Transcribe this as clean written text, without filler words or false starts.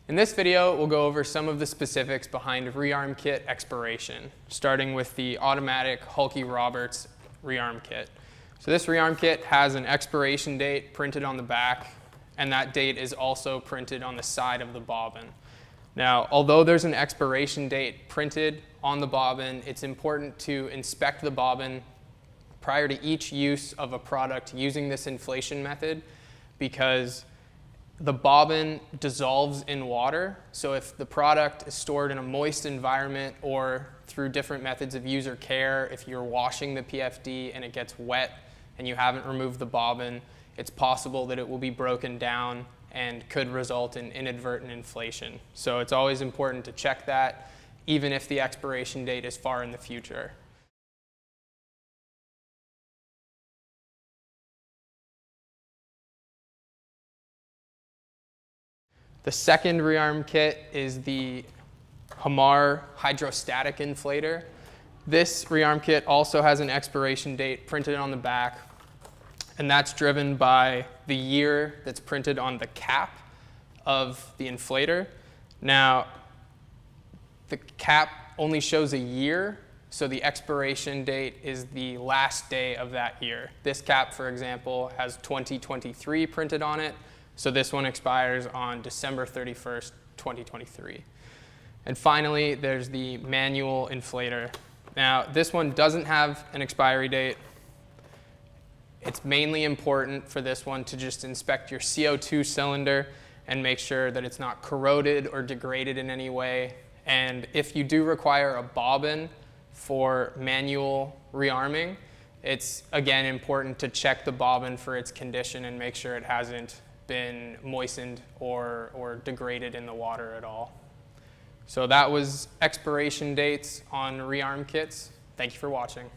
In this video, we'll go over some of the specifics behind rearm kit expiration, starting with the automatic Hulkey-Roberts rearm kit. So this rearm kit has an expiration date printed on the back, and that date is also printed on the side of the bobbin. Now, although there's an expiration date printed on the bobbin, it's important to inspect the bobbin prior to each use of a product using this inflation method, because the bobbin dissolves in water. So if the product is stored in a moist environment or through different methods of user care, if you're washing the PFD and it gets wet and you haven't removed the bobbin, it's possible that it will be broken down and could result in inadvertent inflation. So it's always important to check that, even if the expiration date is far in the future. The second rearm kit is the Hamar hydrostatic inflator. This rearm kit also has an expiration date printed on the back, and that's driven by the year that's printed on the cap of the inflator. Now, the cap only shows a year, so the expiration date is the last day of that year. This cap, for example, has 2023 printed on it, so this one expires on December 31st, 2023. And finally, there's the manual inflator. Now, this one doesn't have an expiry date. It's mainly important for this one to just inspect your CO2 cylinder and make sure that it's not corroded or degraded in any way. And if you do require a bobbin for manual rearming, it's again important to check the bobbin for its condition and make sure it hasn't been moistened or degraded in the water at all. So that was expiration dates on rearm kits. Thank you for watching.